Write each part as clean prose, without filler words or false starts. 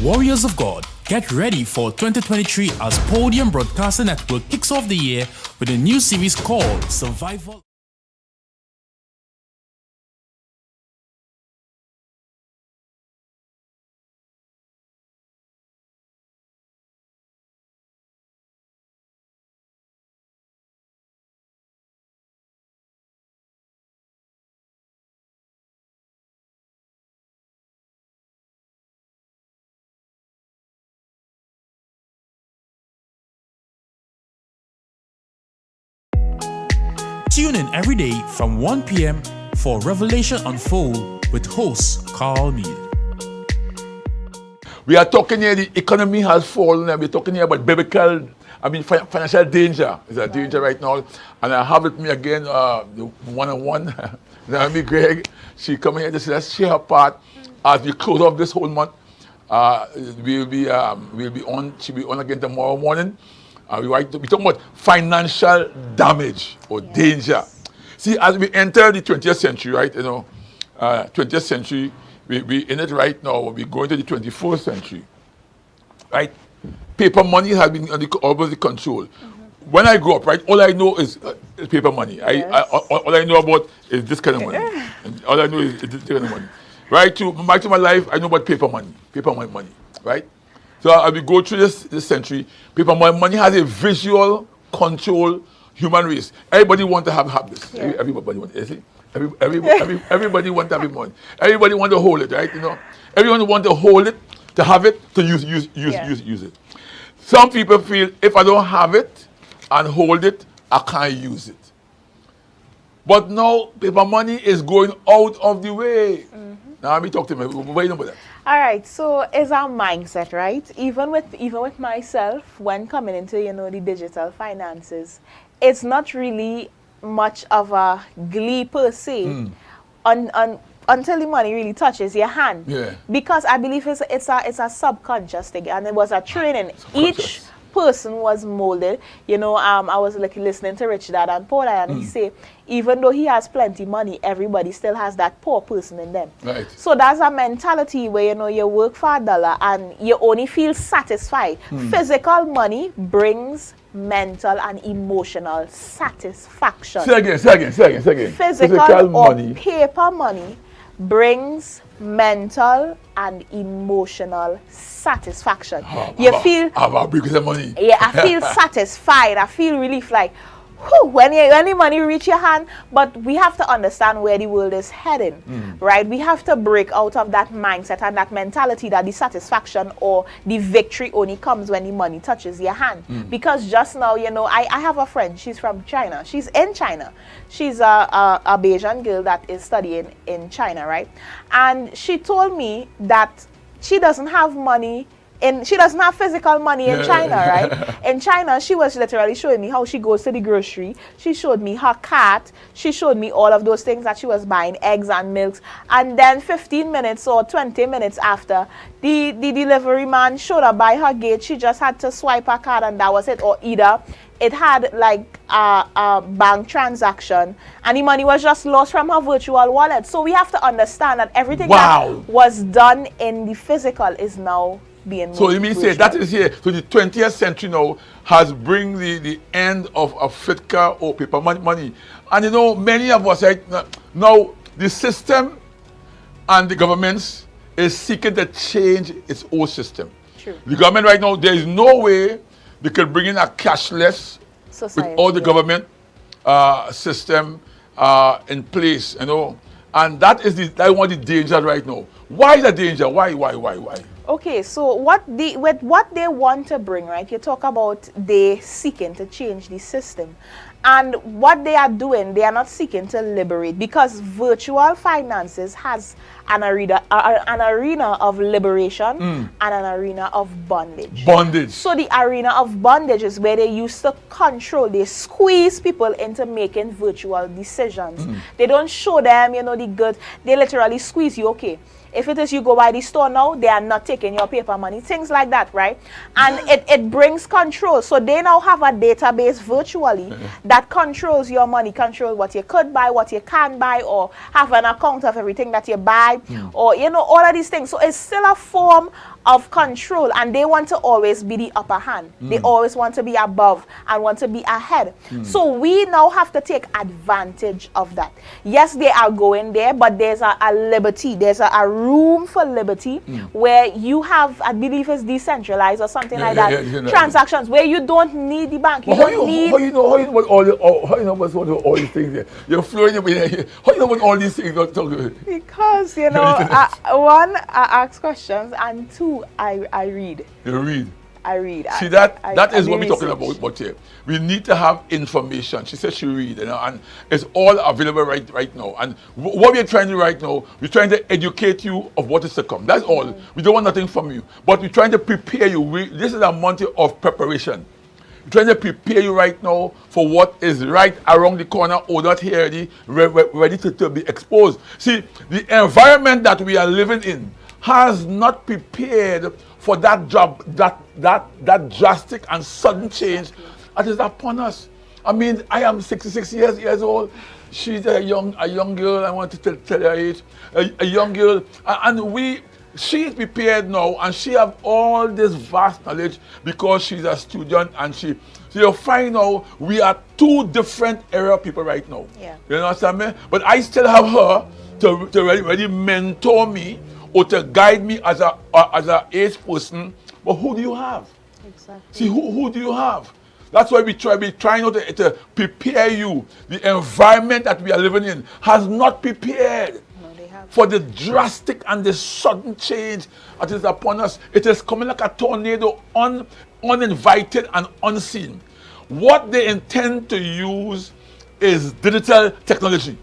Warriors of God, get ready for 2023 as Podium Broadcasting Network kicks off the year with a new series called Survival. Tune in every day from 1 p.m. for Revelation Unfold with host Carl Mead. We are talking here, the economy has fallen, and we're talking here about financial danger. It's a danger right now. And I have with me again, the one-on-one, Naomi Greg. She coming here to say, let's share her part as we close off this whole month. We'll be on, she'll be on again tomorrow morning. We're talking about financial damage or danger. See, as we enter the 20th century, right, 20th century, we in it right now, we're going to the 21st century, right? Paper money has been under the control. When I grew up, right, all I know is paper money. All I know about is this kind of money. And all I know is this kind of money. Right, back to my life, I know about paper money, right? So as we go through this century, paper money has a visual control human race. Everybody wants to have this. Yeah. Everybody wants, you see? Everybody wants to have money. Everybody wants to hold it, right? Everyone wants to hold it, to have it, to use it. Some people feel if I don't have it and hold it, I can't use it. But now paper money is going out of the way. Now let me talk to me. What do you know about that? All right, so it's our mindset, right? Even with myself, when coming into the digital finances, it's not really much of a glee per se until the money really touches your hand. Yeah. Because I believe it's a subconscious thing, and it was a training. Each person was molded. I was listening to Rich Dad and Paul, and he say, even though he has plenty money, everybody still has that poor person in them. Right. So that's a mentality where you work for $1 and you only feel satisfied. Physical money brings mental and emotional satisfaction. Say again. Physical money. Paper money brings mental and emotional satisfaction. You feel money. Yeah, I feel satisfied. I feel relief, like when the money reach your hand. But we have to understand where the world is heading, right? We have to break out of that mindset and that mentality that the satisfaction or the victory only comes when the money touches your hand. Because just now, I have a friend. She's from China. She's in China. She's a Bayesian girl that is studying in China, right? And she told me that she doesn't have money. She doesn't have physical money in China, right? In China, she was literally showing me how she goes to the grocery. She showed me her cart. She showed me all of those things that she was buying, eggs and milks. And then 15 minutes or 20 minutes after, the delivery man showed up by her gate. She just had to swipe her card and that was it. Or either it had like a bank transaction and the money was just lost from her virtual wallet. So we have to understand that everything that was done in the physical is now being so you mean say that is here. So the 20th century now has bring the end of fitka or paper money. And many of us right now the system and the governments is seeking to change its own system. True. The government right now, there is no way they could bring in a cashless society with all the government system in place, and that is one of the dangers right now. Why is that danger? Why? Okay, so what they want to bring, right? You talk about they seeking to change the system. And what they are doing, they are not seeking to liberate, because virtual finances has an arena of liberation and an arena of bondage. So the arena of bondage is where they used to control, they squeeze people into making virtual decisions. They don't show them, the good. They literally squeeze you, okay. If it is you go by the store now, they are not taking your paper money. Things like that, right? And it brings control. So they now have a database virtually that controls your money, controls what you could buy, what you can't buy, or have an account of everything that you buy, or, all of these things. So it's still a form of control, and they want to always be the upper hand. They always want to be above and want to be ahead. So we now have to take advantage of that. Yes, they are going there, but there's a liberty, there's a room for liberty where you have, I believe it's decentralized or something like that, transactions where you don't need the bank. How you know about all these things there? You're flowing in here. How you know about all these things? Because, you know, one, I ask questions, and two, I read. You read. I read. See, that is what we're talking about here. We need to have information. She said she read, and it's all available right now. And what we're trying to do right now, we're trying to educate you of what is to come. That's all. We don't want nothing from you. But we're trying to prepare you. This is a month of preparation. We're trying to prepare you right now for what is right around the corner, or not here, ready to be exposed. See, the environment that we are living in has not prepared for that job, that drastic and sudden change that is upon us. I mean, I am 66 years old. She's a young girl. I want to tell her age, a young girl, and she is prepared now, and she have all this vast knowledge because she's a student, and so you'll find out we are two different era people right now. Yeah. You understand me? But I still have her to really mentor me or to guide me as a age person. But who do you have? Exactly. See, who do you have? That's why we try not to prepare you. The environment that we are living in has not prepared for the drastic and the sudden change that is upon us. It is coming like a tornado, uninvited and unseen. What they intend to use is digital technology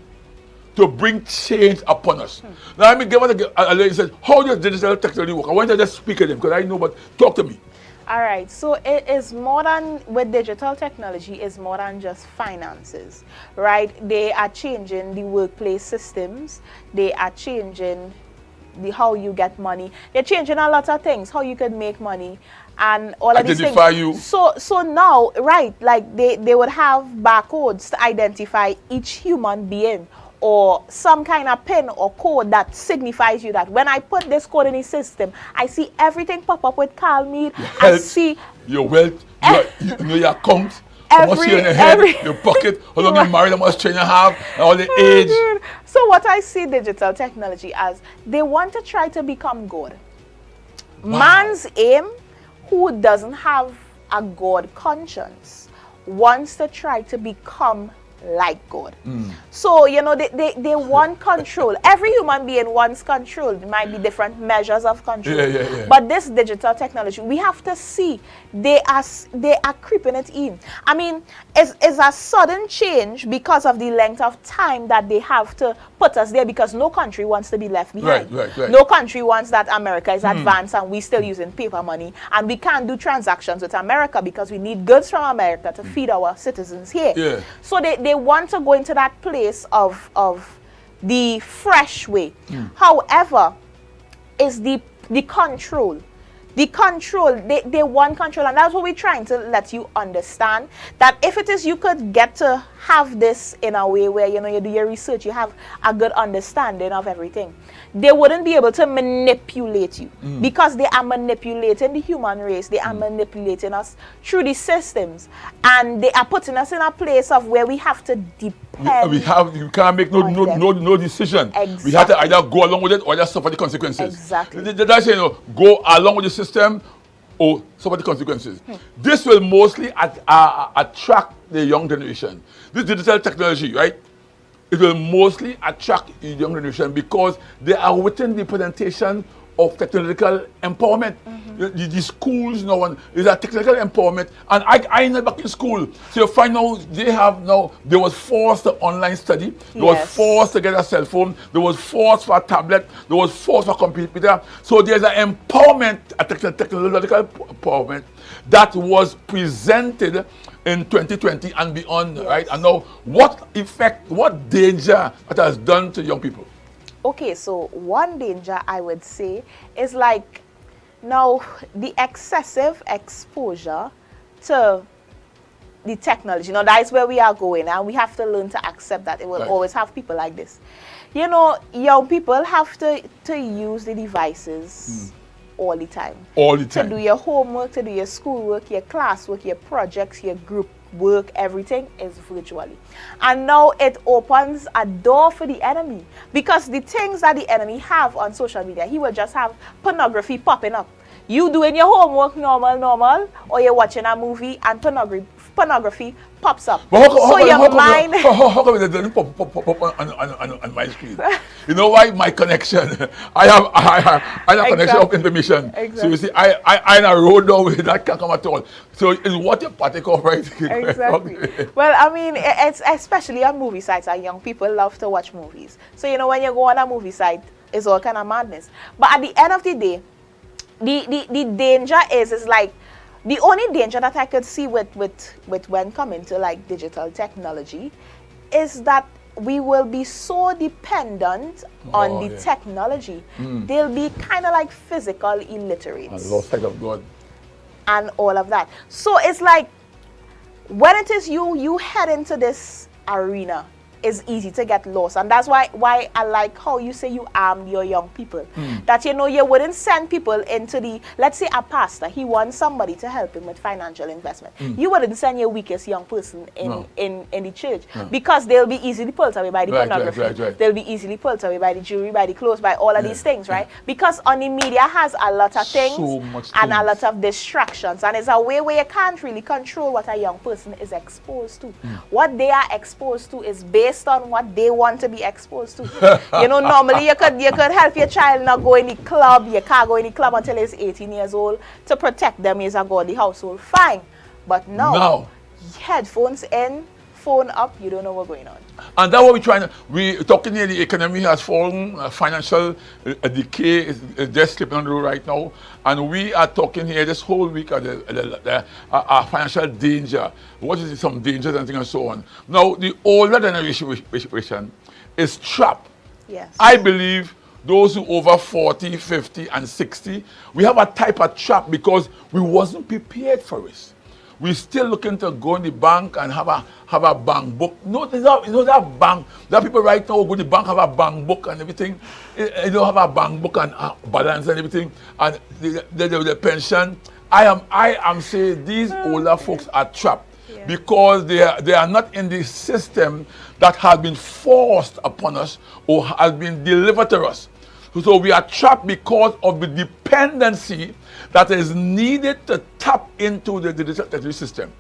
to bring change upon us. Now let me give a lady said, how does digital technology work? I want to just speak at them because I know, but talk to me. All right, so it is more than, with digital technology, is more than just finances, right? They are changing the workplace systems. They are changing how you get money. They're changing a lot of things, how you can make money and all of these things. Identify you. So now, right, like they would have barcodes to identify each human being, or some kind of pin or code that signifies you that when I put this code in the system, I see everything pop up with Calmeed. I see your wealth, your account, how much you in your head, your pocket, how long you married, how much train you have, and all the age. Dude. So what I see digital technology as, they want to try to become God. Wow. Man's aim, who doesn't have a God conscience, wants to try to become like God. So, you know, they want control. Every human being wants control. There might be different measures of control. Yeah. But this digital technology, we have to see they are creeping it in. I mean, it's a sudden change because of the length of time that they have to put us there, because no country wants to be left behind. Right. No country wants that America is advanced and we still using paper money, and we can't do transactions with America because we need goods from America to feed our citizens here. Yeah. So they want to go into that place of the fresh way. However, is the control. The control, they want control, and that's what we're trying to let you understand, that if it is you could get to have this in a way where, you know, you do your research, you have a good understanding of everything, they wouldn't be able to manipulate you, because they are manipulating the human race. They are manipulating us through the systems, and they are putting us in a place of where we have to depend. You can't make no decision. Exactly. We have to either go along with it or just suffer the consequences. Exactly. That's, you know, go along with the system or suffer the consequences. This will mostly attract the young generation. This digital technology, right? It will mostly attract the young generation because they are within the presentation of technological empowerment. The schools, you know, is a technical empowerment. And I know back in school, so you find out they was forced to online study, they was forced to get a cell phone, they was forced for a tablet, they was forced for a computer. So there's an empowerment, a technological empowerment that was presented in 2020 and beyond, right? And now, what effect, what danger it has done to young people? Okay, so one danger I would say is like, now the excessive exposure to the technology. Now that is where we are going, and we have to learn to accept that it will always have people like this. You know, young people have to use the devices all the time. All the To time. do your homework, to do your schoolwork, your classwork, your projects, your group work, everything is virtually. And now it opens a door for the enemy, because the things that the enemy have on social media, he will just have pornography popping up. You doing your homework normal, or you're watching a movie and pornography pops up. But So your mind... how come it doesn't pop on my screen? You know why? My connection. I have connection of information. Exactly. So you see, I in a road now where that can't come at all. So it's what you partake of, right? Exactly. Okay. Well, I mean, it's especially on movie sites, and young people love to watch movies. So, you know, when you go on a movie site, it's all kind of madness. But at the end of the day, the danger is like, the only danger that I could see with when coming to like digital technology is that we will be so dependent on the technology. They'll be kind of like physical illiterates. And lost sight of God. And all of that. So it's like, when it is you head into this arena, it's easy to get lost. And that's why I like how you say you arm your young people. That, you know, you wouldn't send people into the, let's say a pastor, he wants somebody to help him with financial investment. You wouldn't send your weakest young person in the church, because they'll be easily pulled away by the pornography. Right. They'll be easily pulled away by the jewelry, by the clothes, by all of these things, right? Because on the media has a lot of things So much and a things. lot of distractions, and it's a way where you can't really control what a young person is exposed to. What they are exposed to is based on what they want to be exposed to. You know, normally you could help your child not go in the club. You can't go in the club until he's 18 years old to protect them as a godly household. Fine. But no. Headphones in, phone up, you don't know what's going on. And that's what we're trying to, we're talking here, the economy has fallen, financial decay is just slipping on the road right now. And we are talking here this whole week of the financial danger. What is some dangers and things and so on. Now, the older generation is trapped. Yes. I believe those who over 40, 50, and 60, we have a type of trap because we wasn't prepared for it. We're still looking to go in the bank and have a bank book. No, that bank. There are people right now who go to the bank, have a bank book and everything. They don't have a bank book and balance and everything. And the pension. I am saying these older folks are trapped because they are not in the system that has been forced upon us or has been delivered to us. So we are trapped because of the dependency that is needed to tap into the digital technology system.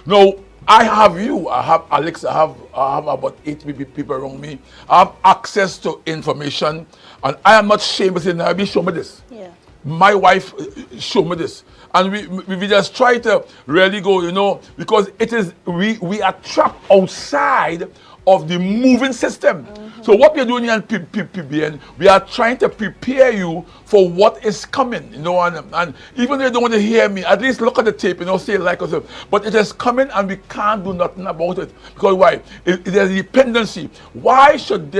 Now, I have you, I have Alex, I have about 8 people around me. I have access to information, and I am not ashamed to say, Nabi, show me this. Yeah. My wife showed me this. And we just try to really go, you know, because it is, we are trapped outside of the moving system. So what we're doing here in PBN, we are trying to prepare you for what is coming, you know, and even if you don't want to hear me, at least look at the tape, you know, say like us. But it is coming and we can't do nothing about it. Because why? There's a dependency. Why should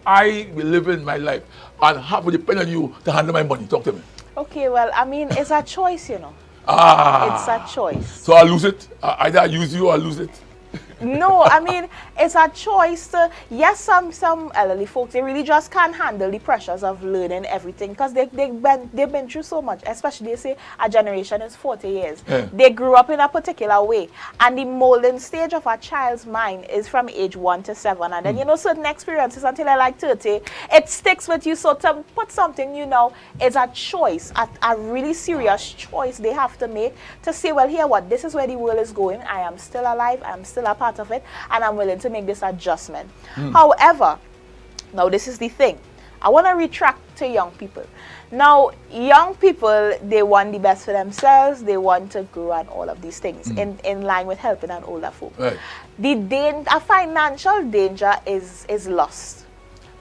I be living my life and have to depend on you to handle my money? Talk to me. Okay, well, I mean, it's a choice, you know. It's a choice. So I lose it. Either I use you or I lose it. No, I mean, it's a choice to, yes, some elderly folks, they really just can't handle the pressures of learning everything because they've been through so much, especially they say a generation is 40 years. Yeah. They grew up in a particular way, and the molding stage of a child's mind is from age 1 to 7, and then, you know, certain experiences until they're like 30, it sticks with you. So to put something, you know, is a choice, a really serious choice they have to make to say, well, here what, this is where the world is going. I am still alive, I am still a part of it, and I'm willing to make this adjustment. However, now this is the thing, I want to retract to young people. Now, young people, they want the best for themselves, they want to grow and all of these things in line with helping an older folk. Right. A financial danger is lost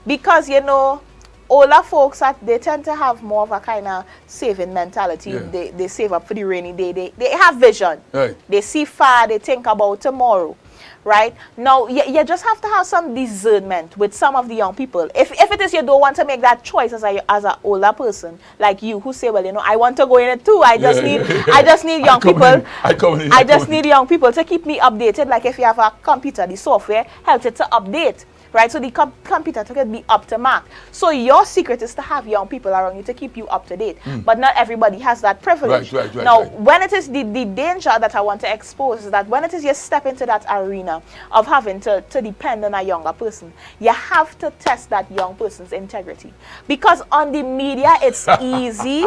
because, you know, older folks, they tend to have more of a kind of saving mentality. Yeah. They save up for the rainy day. They have vision. Right. They see far, they think about tomorrow. Right? Now, you just have to have some discernment with some of the young people. If it is you don't want to make that choice as an older person, like you, who say, well, you know, I want to go in it too. I just need young people. I just need young people to keep me updated. Like if you have a computer, the software helps it to update. right? So the computer could be up to mark. So your secret is to have young people around you to keep you up to date. But not everybody has that privilege. Now, when it is the danger that I want to expose is that when it is you step into that arena of having to depend on a younger person, you have to test that young person's integrity. Because on the media, it's easy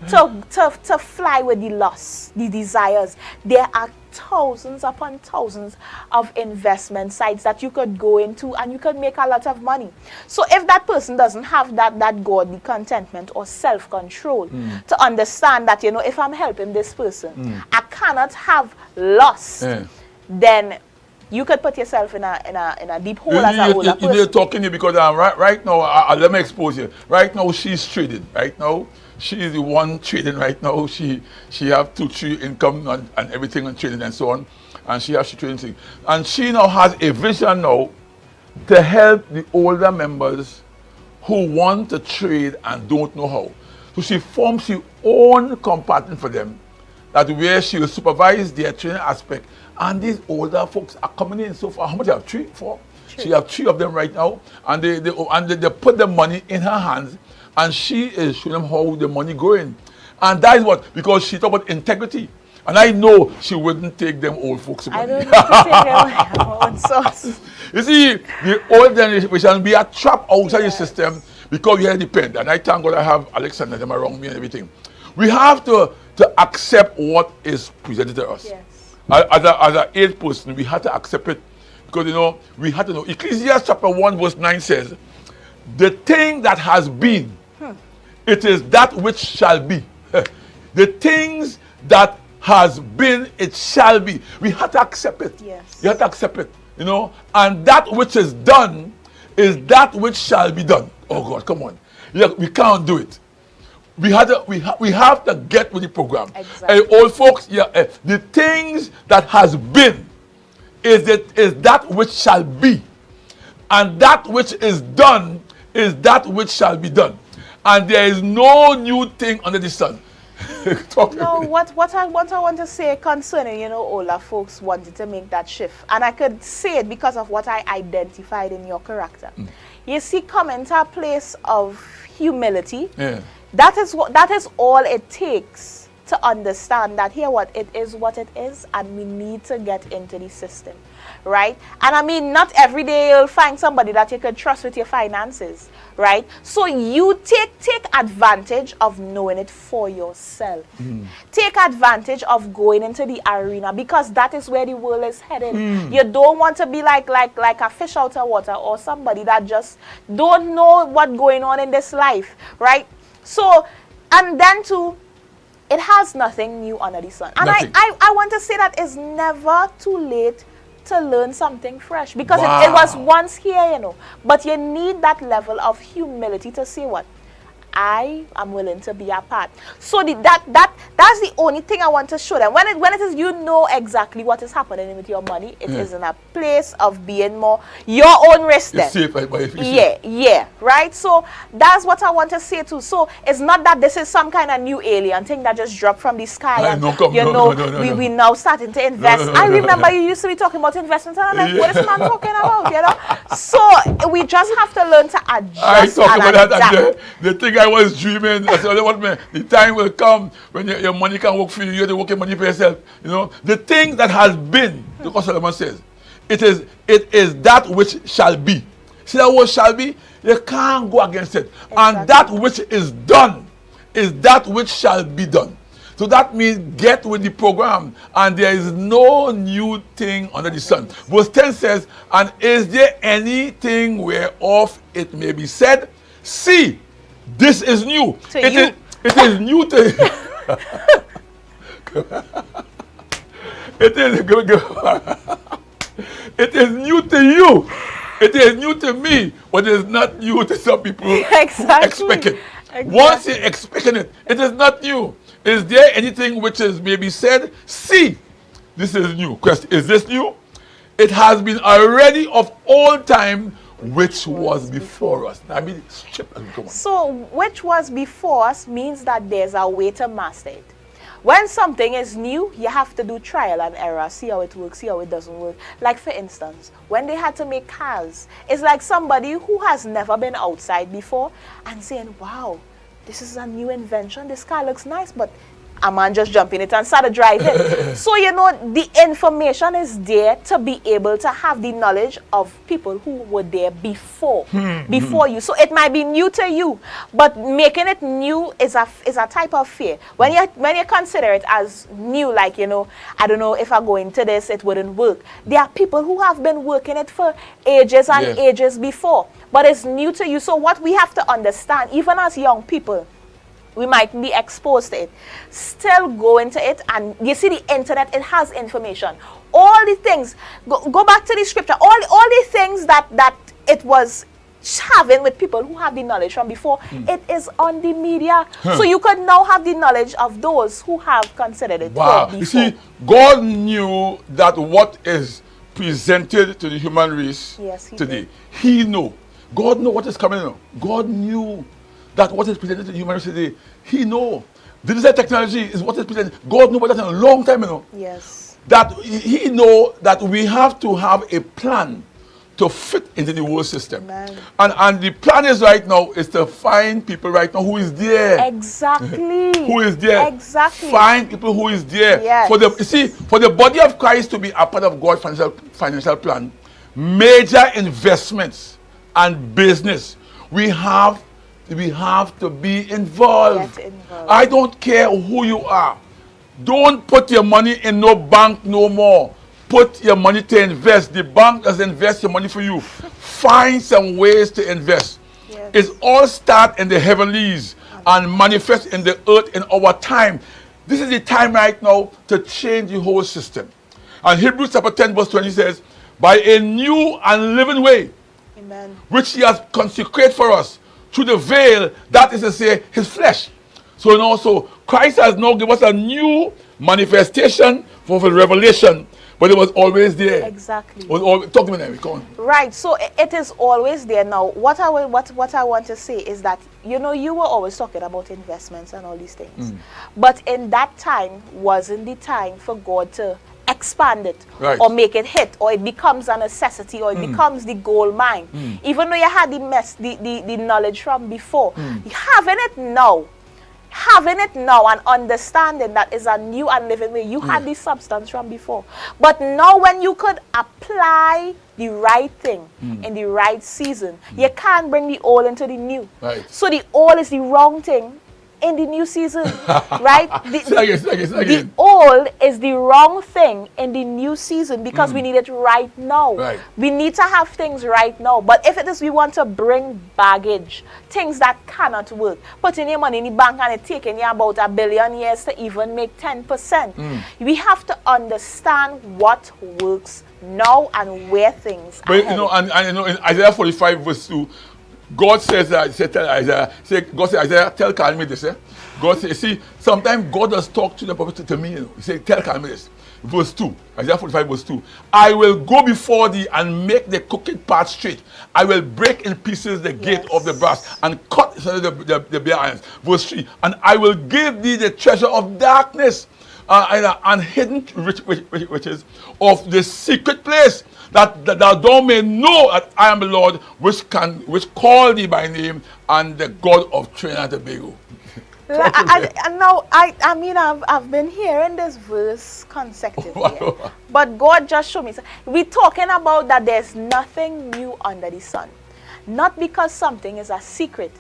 to fly with the lust, the desires. There are thousands upon thousands of investment sites that you could go into and you could make a lot of money. So if that person doesn't have that godly contentment or self-control to understand that, you know, if I'm helping this person, I cannot have loss, then you could put yourself in a deep hole as an older person. You're talking here because right now, let me expose you. Right now, she's trading. Right now, she is the one trading right now. She have 2-3 income and everything on trading and so on. And she has trading thing. And she now has a vision now to help the older members who want to trade and don't know how. So she forms her own compartment for them, that where she will supervise their training aspect. And these older folks are coming in so far. How much you have? 3, 4? She have 3 of them right now. And they put the money in her hands. And she is showing them how the money going. And that is what, because she talk about integrity. And I know she wouldn't take them old folks' money. I don't need to take them own source. You see, the old generation be a trap outside the system because we are dependent. And I thank God I have Alexander them around me and everything. We have to accept what is presented to us. Yes. As an age person, we have to accept it. Because, you know, we have to know. Ecclesiastes chapter 1 verse 9 says, the thing that has been, it is that which shall be. The things that has been, it shall be. We have to accept it. Yes. You have to accept it. You know, and that which is done is that which shall be done. Oh God, come on. Yeah, we can't do it. We have to get with the program. Exactly. Old folks, the things that has been is that which shall be. And that which is done is that which shall be done. And there is no new thing under the sun. No, what I want to say concerning, you know, older folks wanted to make that shift. And I could say it because of what I identified in your character. You see, come into a place of humility. Yeah. That is all it takes to understand that here what it is, and we need to get into the system, right? And I mean, not every day you'll find somebody that you can trust with your finances, right? So you take advantage of knowing it for yourself. Take advantage of going into the arena, because that is where the world is headed. You don't want to be like a fish out of water, or somebody that just don't know what's going on in this life, right? So, and then too, it has nothing new under the sun. And I want to say that it's never too late to learn something fresh, because it was once here, you know. But you need that level of humility to say what? I am willing to be a part. So that's the only thing I want to show them. When it is, you know exactly what is happening with your money. It is in a place of being more your own risk. It's safe, but yeah, right. So that's what I want to say too. So it's not that this is some kind of new alien thing that just dropped from the sky. We now starting to invest. I remember you used to be talking about investment, and I'm like, what is man talking about? You know. So we just have to learn to adjust. I talk about that, and the thing I was dreaming, I said, the time will come when your money can work for you. You have to work your money for yourself. You know, the thing that has been, because Solomon says, it is that which shall be. See that word shall be? You can't go against it. Exactly. And that which is done is that which shall be done. So that means get with the program, and there is no new thing under the sun. Verse 10 says, and is there anything whereof it may be said, see, this is new. It is new to it is new to you. It is new to me, but it is not new to some people who expect it. Once you're expecting it, it is not new. Is there anything which is maybe said, see, this is new? Question, is this new? It has been already of old time, which was before us. I mean, come on. So, which was before us means that there's a way to master it. When something is new, you have to do trial and error, see how it works, see how it doesn't work. Like for instance, when they had to make cars, it's like somebody who has never been outside before and saying, wow, this is a new invention, this car looks nice, but a man just jump in it and started driving. So, you know, the information is there to be able to have the knowledge of people who were there before you. So it might be new to you, but making it new is a type of fear. When you consider it as new, like, you know, I don't know if I go into this, it wouldn't work. There are people who have been working it for ages and ages before, but it's new to you. So what we have to understand, even as young people, we might be exposed to it, still go into it, and you see the internet, it has information. All the things, go back to the scripture, all the things that it was having with people who have the knowledge from before, it is on the media. So you could now have the knowledge of those who have considered it. Wow. You see, God knew that what is presented to the human race today, He knew. God knew what is coming now. God knew that what is presented to the human race today, He know. Digital technology is what is presented. God knew about that a long time ago. Yes. That He know that we have to have a plan to fit into the world system. And the plan is right now is to find people right now who is there. Exactly. Who is there. Exactly. Find people who is there. Yes. For the body of Christ to be a part of God's financial plan, major investments and business, we have to be involved. Get involved. I don't care who you are. Don't put your money in no bank no more. Put your money to invest. The bank doesn't invest your money for you. Find some ways to invest. Yes. It's all start in the heavenlies and manifest in the earth in our time. This is the time right now to change the whole system. And Hebrews chapter 10 verse 20 says, by a new and living way, Amen, which He has consecrated for us, through the veil, that is to say, His flesh. So now, Christ has now given us a new manifestation for the revelation, but it was always there. exactly. Talk to me now, come on. Right, so it is always there. Now, what I want to say is that, you know, you were always talking about investments and all these things. But in that time wasn't the time for God to expand it, right, or make it hit, or it becomes a necessity, or it becomes the gold mine. Even though you had the knowledge from before, having it now and understanding that is a new and living way. You had the substance from before, but now when you could apply the right thing in the right season, you can't bring the old into the new. Right. So the old is the wrong thing in the new season, right? The old is the wrong thing in the new season because we need it right now. Right. We need to have things right now. But if it is we want to bring baggage, things that cannot work, putting your money in the bank and it taking you about 1 billion years to even make 10%, we have to understand what works now and where things are. But you know, and you know, in Isaiah 45 verse 2, God says that, God says, Isaiah, tell Carl me this. God says, see, sometimes God does talk to the prophet to me, you know. He says, tell Carl me this. Verse 2, Isaiah 45 verse 2. I will go before thee and make the crooked path straight. I will break in pieces the gate of the brass and cut the bare irons. Verse 3, and I will give thee the treasure of darkness and hidden riches of the secret place, that thou may know that I am the Lord, which call thee by name, and the God of Trinidad and Tobago. I mean, I've been hearing this verse consecutively, but God just showed me. We're talking about that there's nothing new under the sun. Not because something is a secret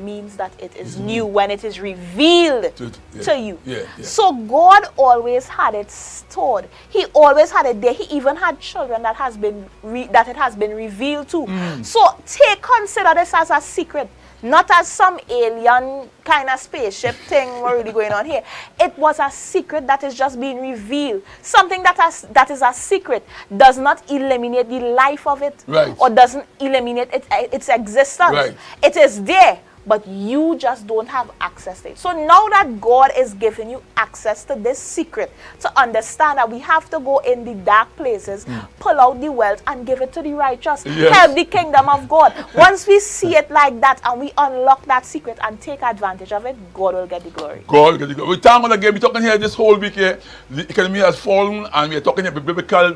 means that it is new when it is revealed to you. So God always had it stored. He always had it there. He even had children that it has been revealed to. So consider this as a secret, not as some alien kind of spaceship thing we're really going on here. It was a secret that is just being revealed. Something that is a secret does not eliminate the life of it, or doesn't eliminate its existence. It is there. but you just don't have access to it. So now that God is giving you access to this secret, to understand that we have to go in the dark places, pull out the wealth and give it to the righteous, help the kingdom of God. Once we see it like that and we unlock that secret and take advantage of it, God will get the glory. God will get the glory. We're talking again, we're talking here this whole week here, the economy has fallen, and we're talking about biblical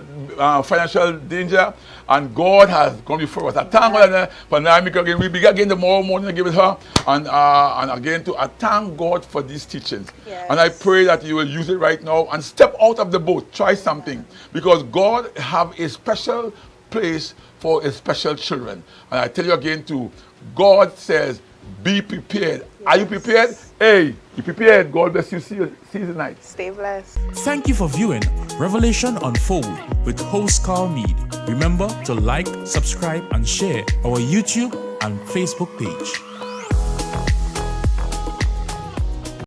financial danger, and God has gone before us. I thank God for Naomi again. We begin again tomorrow morning to give it her, and again I thank God for these teachings. Yes. And I pray that you will use it right now and step out of the boat, try something, because God have a special place for his special children. And I tell you again too, God says, be prepared. Yes. Are you prepared? Hey, be prepared. God bless you. See you tonight. Stay blessed. Thank you for viewing Revelation Unfold with host Carl Mead. Remember to like, subscribe, and share our YouTube and Facebook page.